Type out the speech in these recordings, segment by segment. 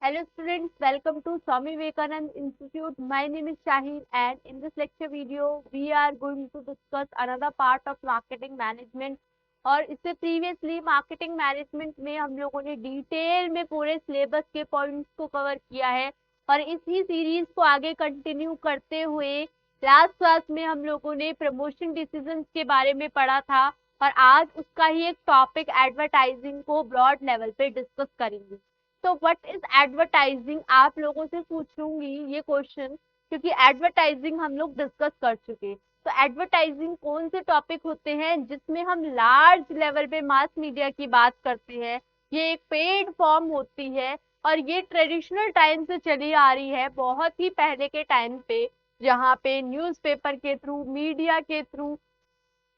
Hello students, welcome to Swami Vivekanand Institute. My name is Shaheen and in this lecture video we are going to discuss another part of marketing management. और इससे previously marketing management में हम लोगों ने detail में पूरे syllabus के points को कवर किया है और इसी सीरीज को आगे कंटिन्यू करते हुए लास्ट क्लास में हम लोगों ने प्रमोशन डिसीजंस के बारे में पढ़ा था और आज उसका ही एक टॉपिक एडवर्टाइजिंग को ब्रॉड लेवल पे डिस्कस करेंगे। तो व्हाट इज एडवर्टाइजिंग, आप लोगों से पूछूंगी ये क्वेश्चन क्योंकि एडवर्टाइजिंग हम लोग डिस्कस कर चुके। तो एडवर्टाइजिंग कौन से टॉपिक होते हैं जिसमें हम लार्ज लेवल पे मास मीडिया की बात करते हैं। ये एक पेड फॉर्म होती है और ये ट्रेडिशनल टाइम से चली आ रही है, बहुत ही पहले के टाइम पे, जहाँ पे न्यूज़पेपर के थ्रू, मीडिया के थ्रू,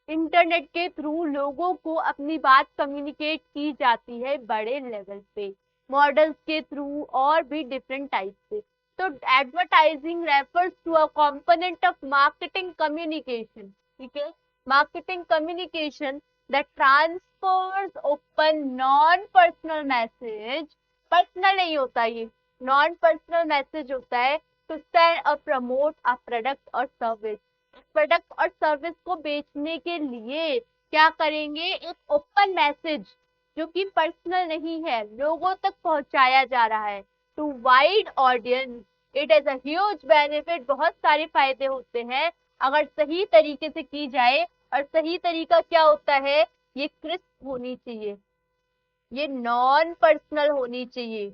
इंटरनेट के थ्रू लोगों को अपनी बात कम्युनिकेट की जाती है बड़े लेवल पे, मॉडल्स के थ्रू और भी डिफरेंट टाइप से। तो advertising refers to a component of marketing communication, ठीक है, marketing communication that transfers open non personal message, personal नहीं होता ये, नॉन पर्सनल मैसेज होता है, टू सेल और प्रमोट अ प्रोडक्ट और सर्विस। प्रोडक्ट और सर्विस को बेचने के लिए क्या करेंगे, एक ओपन मैसेज जो कि पर्सनल नहीं है, लोगों तक पहुंचाया जा रहा है to wide audience. It is a huge benefit, बहुत सारे फायदे होते हैं अगर सही तरीके से की जाए। और सही तरीका क्या होता है, ये क्रिस्प होनी चाहिए, ये नॉन पर्सनल होनी चाहिए।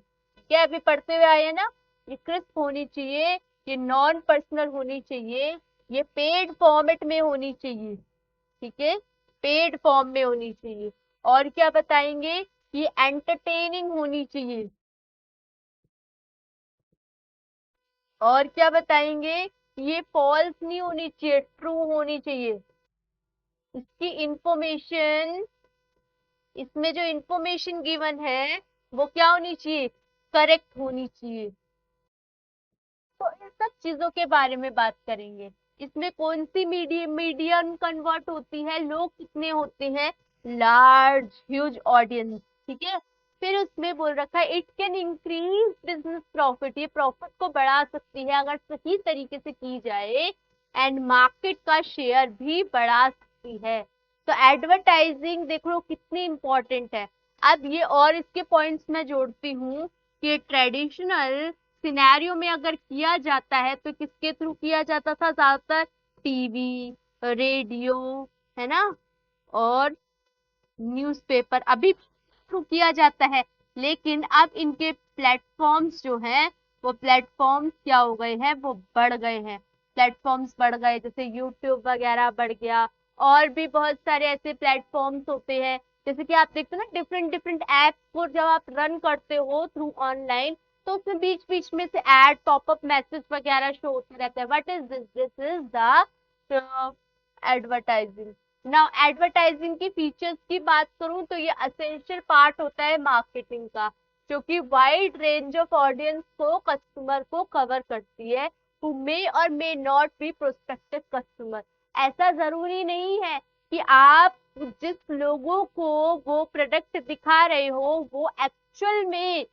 क्या अभी पढ़ते हुए आए ना, ये क्रिस्प होनी चाहिए, ये नॉन पर्सनल होनी चाहिए, ये पेड फॉर्मेट में होनी चाहिए, ठीक है, पेड फॉर्म में होनी चाहिए। और क्या बताएंगे, ये एंटरटेनिंग होनी चाहिए। और क्या बताएंगे, ये फॉल्स नहीं होनी चाहिए, ट्रू होनी चाहिए। इसकी इंफॉर्मेशन, इसमें जो इंफॉर्मेशन गिवन है वो क्या होनी चाहिए, करेक्ट होनी चाहिए। तो इन सब चीजों के बारे में बात करेंगे। इसमें कौन सी मीडियम कन्वर्ट होती है, लोग कितने होते हैं, लार्ज ह्यूज ऑडियंस, ठीक है। फिर उसमें बोल रखा है it can increase business profit, ये प्रॉफिट को बढ़ा सकती है अगर सही तरीके से की जाए, एंड मार्केट का शेयर भी बढ़ा सकती है। तो एडवर्टाइजिंग देख लो कितनी इंपॉर्टेंट है। अब ये और इसके पॉइंट्स मैं जोड़ती हूँ कि ट्रेडिशनल सिनेरियो में अगर किया जाता है तो किसके थ्रू किया जाता था, ज्यादातर टीवी, रेडियो, है ना, और न्यूज़पेपर अभी थ्रू किया जाता है। लेकिन अब इनके प्लेटफॉर्म्स जो हैं वो प्लेटफॉर्म्स क्या हो गए हैं, वो बढ़ गए हैं, प्लेटफॉर्म्स बढ़ गए, जैसे यूट्यूब वगैरह बढ़ गया। और भी बहुत सारे ऐसे प्लेटफॉर्म्स होते हैं, जैसे कि आप देखते हो ना, डिफरेंट डिफरेंट ऐप को जब आप रन करते हो थ्रू ऑनलाइन, तो उसमें बीच बीच में से एड पॉपअप मैसेज वगैरह शो होते रहते हैं। What is this, this is the advertising. Now advertising की फीचर्स की बात करूं तो ये असेंशियल पार्ट होता है मार्केटिंग का, जो कि वाइड रेंज ऑफ ऑडियंस को, कस्टमर को कवर करती है, हु मे और may not be prospective customer. ऐसा जरूरी नहीं है कि आप जिस लोगों को वो प्रोडक्ट दिखा रहे हो वो एक्चुअल में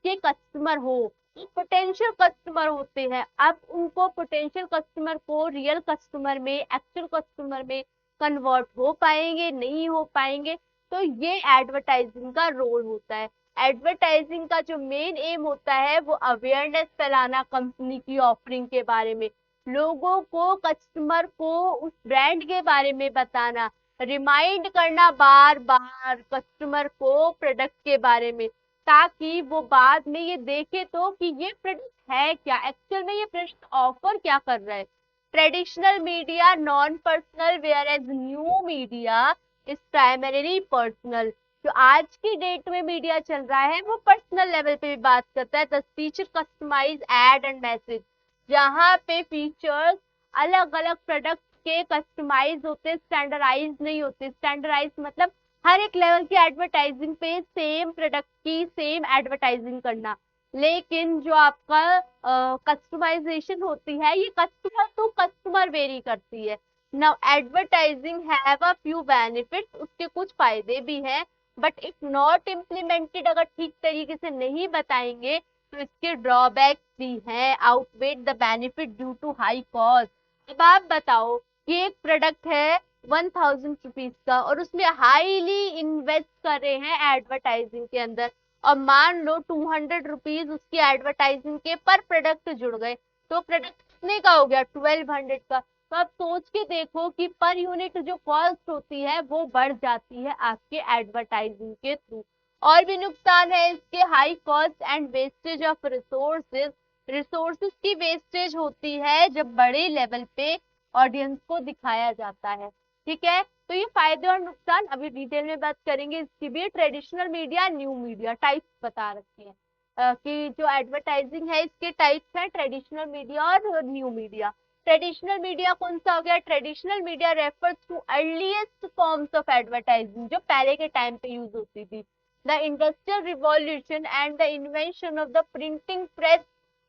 के कस्टमर हो, पोटेंशियल कस्टमर होते हैं। अब उनको पोटेंशियल कस्टमर को रियल कस्टमर में, एक्चुअल कस्टमर में कन्वर्ट हो पाएंगे, नहीं हो पाएंगे। तो ये एडवर्टाइजिंग का रोल होता है। एडवर्टाइजिंग का जो मेन एम होता है वो अवेयरनेस फैलाना कंपनी की ऑफरिंग के बारे में, लोगों को, कस्टमर को उस ब्रांड के बारे में बताना, रिमाइंड करना बार बार कस्टमर को प्रोडक्ट के बारे में, ताकि वो बाद में ये देखे तो कि ये प्रोडक्ट है क्या, एक्चुअल में ये प्रोडक्ट ऑफर क्या कर रहा है। Traditional media non personal, whereas new media is primarily personal. जो आज की डेट में मीडिया चल रहा है वो पर्सनल लेवल पे भी बात करता है। The feature customize ad and message, जहाँ पे फीचर्स अलग अलग प्रोडक्ट के कस्टमाइज होते, स्टैंडर्डाइज नहीं होते। स्टैंडर्डाइज मतलब हर एक लेवल की एडवर्टाइजिंग पे सेम प्रोडक्ट की सेम एडवर्टाइजिंग करना। लेकिन जो आपका कस्टमाइजेशन होती है ये कस्टमर टू कस्टमर वेरी करती है। Now advertising have a few benefits, उसके कुछ फायदे भी हैं, बट इफ नॉट इम्प्लीमेंटेड, अगर ठीक तरीके से नहीं बताएंगे तो इसके ड्रॉबैक्स भी हैं, outweigh the benefit due to high cost. अब आप बताओ कि एक प्रोडक्ट है 1000 रुपीज का और उसमें हाईली इन्वेस्ट कर रहे हैं एडवर्टाइजिंग के अंदर, और मान लो 200 रुपीज उसकी एडवर्टाइजिंग के पर प्रोडक्ट जुड़ गए, तो प्रोडक्ट कितने का हो गया? 1200 का। तो आप सोच के देखो कि पर यूनिट जो कॉस्ट होती है वो बढ़ जाती है आपके एडवर्टाइजिंग के थ्रू। और भी नुकसान है इसके, high cost and wastage of resources. Resources की वेस्टेज होती है जब बड़े लेवल पे ऑडियंस को दिखाया जाता है। ठीक है, तो ये फायदे और नुकसान अभी डिटेल में बात करेंगे इसकी भी। Traditional media, new media types बता रखे हैं कि जो एडवर्टाइजिंग है इसके टाइप्स हैं, ट्रेडिशनल मीडिया और न्यू मीडिया। ट्रेडिशनल मीडिया कौन सा हो गया? Traditional media refers to earliest forms of advertising, जो पहले के टाइम पे यूज होती थी। The industrial revolution and the invention of the printing press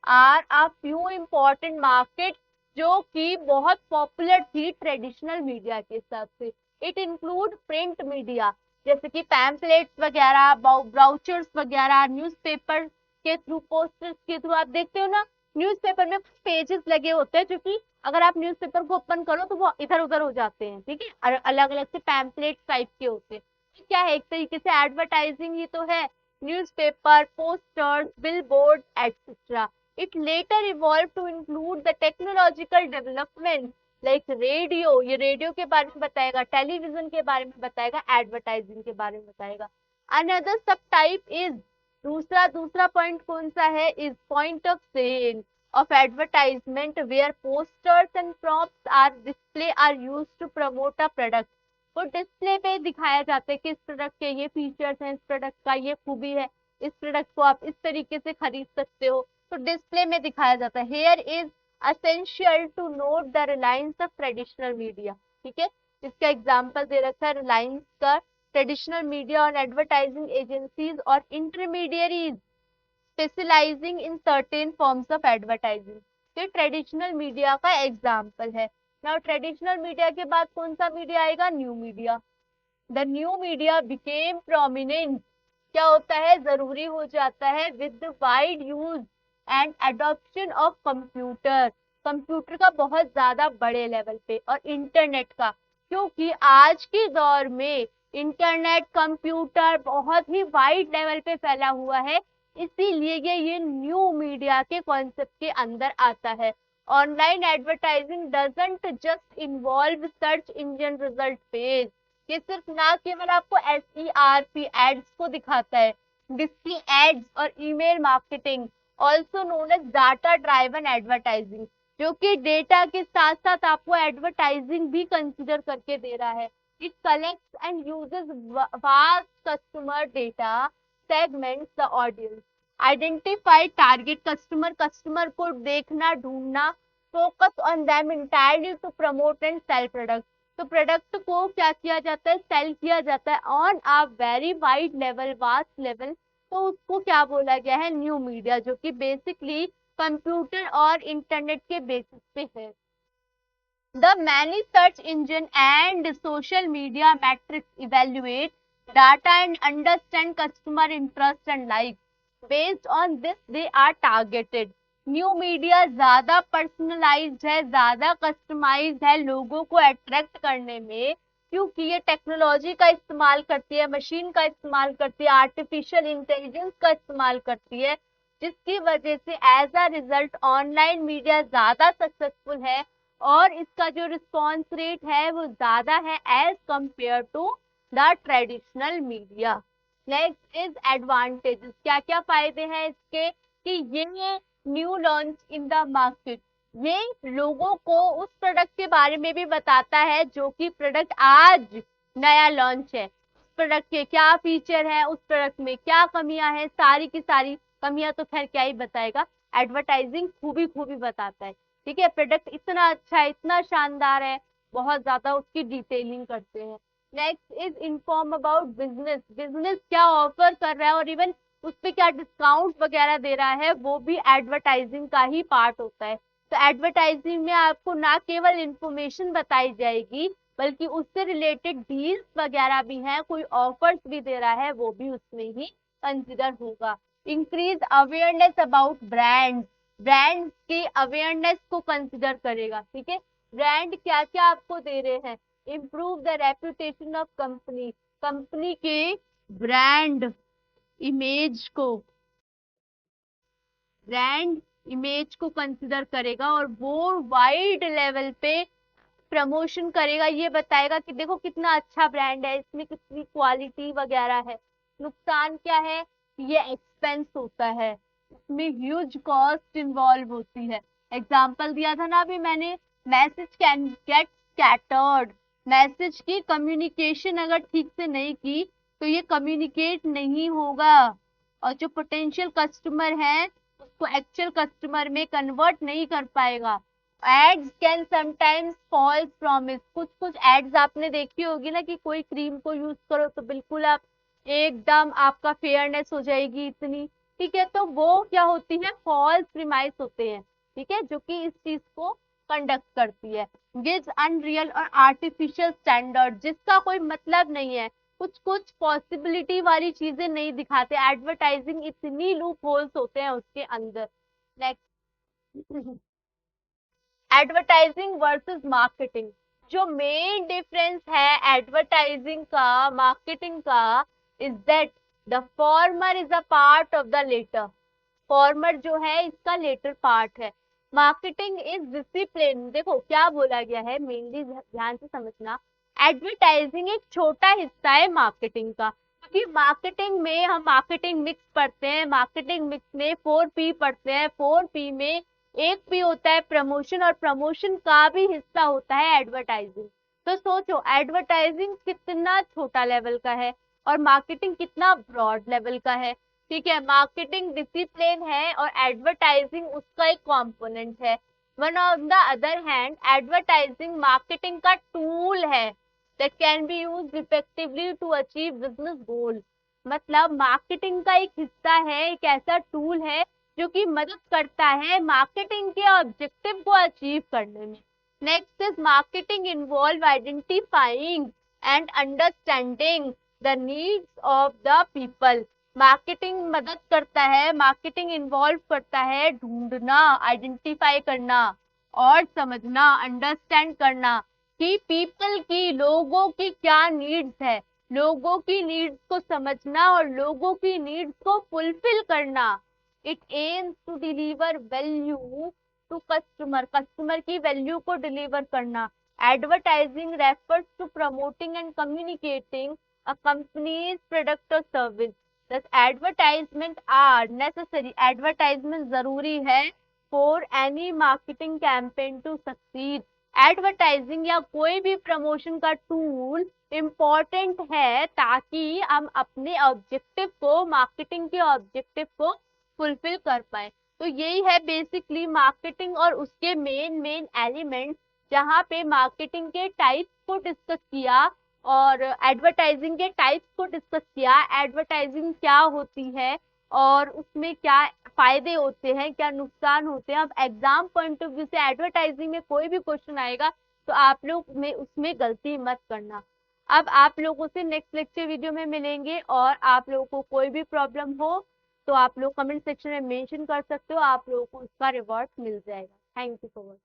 are a few important market जो कि बहुत पॉपुलर थी ट्रेडिशनल मीडिया के हिसाब से। इट इंक्लूड प्रिंट मीडिया जैसे कि पैम्पलेट्स वगैरह, ब्राउचर्स वगैरह, न्यूज़पेपर के थ्रू, पोस्टर्स के थ्रू। आप देखते हो ना न्यूज़पेपर में कुछ पेजेस लगे होते हैं जो कि अगर आप न्यूज़पेपर को ओपन करो तो वो इधर उधर हो जाते हैं, ठीक है, अलग अलग से पैम्पलेट टाइप के होते हैं। क्या है? एक तरीके से एडवर्टाइजिंग ही तो है। Newspaper, posters, billboard etcetera. It later evolve to include the technological development like radio, ये रेडियो के बारे में बताएगा, टेलीविजन के बारे में बताएगा, एडवर्टाइजिंग के बारे में बताएगा। अनदर सब टाइप इज, दूसरा पॉइंट कौन सा है? Is point of sale of advertisement where posters and props are display are used to promote a product। वो डिस्प्ले पे दिखाया जाता है कि इस प्रोडक्ट के ये फीचर्स हैं, इस प्रोडक्ट का ये खूबी है, इस प्रोडक्ट को आप इस तरीके से खरीद सकते हो, तो डिस्प्ले में दिखाया जाता है। Here is essential to note the reliance of traditional media. ठीक है, इसका एग्जाम्पल दे रखा है रिलायंस का, ट्रेडिशनल मीडिया और एडवर्टाइजिंग एजेंसीज और intermediaries specializing in certain forms of advertising. ये ट्रेडिशनल मीडिया का एग्जाम्पल है। नाउ ट्रेडिशनल मीडिया के बाद कौन सा मीडिया आएगा? New media. The new media became prominent, क्या होता है? जरूरी हो जाता है with wide use and adoption of computer. Computer का बहुत ज्यादा बड़े लेवल पे, और इंटरनेट का, क्योंकि आज के दौर में इंटरनेट, कंप्यूटर बहुत ही वाइड लेवल पे फैला हुआ है, इसीलिए ये न्यू मीडिया के कॉन्सेप्ट के अंदर आता है। Online advertising doesn't just involve search engine result page, ये सिर्फ ना केवल आपको SERP एड्स को दिखाता है, डिस्प्ले एड्स और email marketing, also known as data driven advertising, जो कि डेटा के साथ साथ आपको एडवर्टाइजिंग भी कंसिडर करके दे रहा है। It collects and uses vast customer data, segments the audience, identify target customer, customer को देखना, ढूंढना, focus on them entirely to promote and sell product. तो प्रोडक्ट को क्या किया जाता है? सेल किया जाता है on a very wide level, vast level. तो उसको क्या बोला गया है? न्यू मीडिया, जो कि बेसिकली कंप्यूटर और इंटरनेट के बेसिस पे है। The many search engine and social media matrix evaluate data and understand customer interest and likes. Based on this, they are targeted. New media ज्यादा पर्सनलाइज्ड है, ज्यादा customised है लोगों को अट्रैक्ट करने में, क्योंकि ये टेक्नोलॉजी का इस्तेमाल करती है, मशीन का इस्तेमाल करती है, आर्टिफिशियल इंटेलिजेंस का इस्तेमाल करती है, जिसकी वजह से as a result online media ज्यादा सक्सेसफुल है और इसका जो रिस्पॉन्स रेट है वो ज्यादा है as compare to the traditional media. Next is advantages, क्या क्या फायदे हैं इसके? कि ये new launch in the market, ये लोगों को उस प्रोडक्ट के बारे में भी बताता है जो कि प्रोडक्ट आज नया लॉन्च है, उस प्रोडक्ट के क्या फीचर है, उस प्रोडक्ट में क्या कमियां हैं, सारी की सारी कमियां तो खैर क्या ही बताएगा, एडवर्टाइजिंग खूबी खूबी बताता है। ठीक है, प्रोडक्ट इतना अच्छा है, इतना शानदार है, बहुत ज्यादा उसकी डिटेलिंग करते हैं। Next is inform about business, business क्या ऑफर कर रहा है और इवन उस पर क्या डिस्काउंट वगैरह दे रहा है, वो भी एडवर्टाइजिंग का ही पार्ट होता है। तो एडवर्टाइजिंग में आपको ना केवल इंफॉर्मेशन बताई जाएगी बल्कि उससे रिलेटेड डील्स वगैरह भी हैं, कोई ऑफर्स भी दे रहा है वो भी उसमें ही कंसिडर होगा। Increase awareness about brand, brand की अवेयरनेस को कंसिडर करेगा, ठीक है। ब्रांड क्या क्या आपको दे रहे हैं, improve the reputation of company, company के ब्रांड इमेज को, ब्रांड इमेज को कंसिडर करेगा और वो वाइड लेवल पे प्रमोशन करेगा, ये बताएगा कि देखो कितना अच्छा ब्रांड है, इसमें कितनी क्वालिटी वगैरह है। नुकसान क्या है, ये एक्सपेंस होता है, इसमें ह्यूज कॉस्ट इन्वॉल्व होती है। एग्जाम्पल दिया था ना अभी मैंने, message can get scattered, message की कम्युनिकेशन अगर ठीक से नहीं की तो ये कम्युनिकेट नहीं होगा और जो पोटेंशियल कस्टमर है उसको एक्चुअल कस्टमर में कन्वर्ट नहीं कर पाएगा। Ads can sometimes false promise, कुछ कुछ एड्स आपने देखी होगी ना कि कोई क्रीम को यूज करो तो बिल्कुल आप एकदम आपका फेयरनेस हो जाएगी इतनी, ठीक है, तो वो क्या होती है, फॉल्स प्रीमाइस होते हैं, ठीक है, जो कि इस चीज को कंडक्ट करती है। गिव्स अनरियल और आर्टिफिशियल स्टैंडर्ड, जिसका कोई मतलब नहीं है, कुछ कुछ पॉसिबिलिटी वाली चीजें नहीं दिखाते, एडवर्टाइजिंग इतनी लूप होल्स होते हैं उसके अंदर। नेक्स्ट, एडवर्टाइजिंग वर्सेस मार्केटिंग, जो मेन डिफरेंस है एडवर्टाइजिंग का मार्केटिंग का, is that the former is a part of the latter, former जो है इसका लेटर पार्ट है। मार्केटिंग इज डिसिप्लिन, देखो क्या बोला गया है, मेनली ध्यान से समझना, एडवर्टाइजिंग एक छोटा हिस्सा है मार्केटिंग का, क्योंकि मार्केटिंग में हम मार्केटिंग मिक्स पढ़ते हैं, मार्केटिंग मिक्स में 4P पढ़ते हैं, 4P में एक P होता है प्रमोशन और प्रमोशन का भी हिस्सा होता है एडवर्टाइजिंग। तो सोचो एडवर्टाइजिंग कितना छोटा लेवल का है और मार्केटिंग कितना ब्रॉड लेवल का है, ठीक है। मार्केटिंग डिसिप्लिन है और एडवर्टाइजिंग उसका एक कंपोनेंट है। One on the other hand advertising marketing का टूल है that can be used effectively to achieve business goal, मतलब मार्केटिंग का एक हिस्सा है, एक ऐसा टूल है जो कि मदद करता है मार्केटिंग के ऑब्जेक्टिव को अचीव करने में। Next is marketing involve identifying and understanding the needs of the people, marketing मदद करता है, मार्केटिंग इन्वॉल्व करता है ढूंढना, आइडेंटिफाई करना और समझना, अंडरस्टैंड करना कि पीपल की, लोगों की क्या नीड्स है, लोगों की नीड्स को समझना और लोगों की नीड्स को फुलफिल करना। It aims to deliver value to customer, customer की वैल्यू को डिलीवर करना। Advertising refers to promoting and communicating a company's product और service, thus advertisement are necessary, advertisement जरूरी है for any marketing campaign to succeed, advertising या कोई भी promotion का टूल इम्पॉर्टेंट है ताकि हम अपने ऑब्जेक्टिव को, मार्केटिंग के ऑब्जेक्टिव को फुलफिल कर पाए। तो यही है बेसिकली मार्केटिंग और उसके मेन मेन एलिमेंट्स, जहाँ पे मार्केटिंग के टाइप्स को डिस्कस किया और एडवर्टाइजिंग के टाइप्स को डिस्कस किया, एडवर्टाइजिंग क्या होती है और उसमें क्या फायदे होते हैं, क्या नुकसान होते हैं। अब एग्जाम पॉइंट ऑफ व्यू से एडवर्टाइजिंग में कोई भी क्वेश्चन आएगा तो आप लोग में उसमें गलती मत करना। अब आप लोगों से नेक्स्ट लेक्चर वीडियो में मिलेंगे और आप लोगों को कोई भी प्रॉब्लम हो तो आप लोग कमेंट सेक्शन में मेंशन कर सकते हो, आप लोगों को उसका रिवॉर्ड मिल जाएगा। Thank you so much.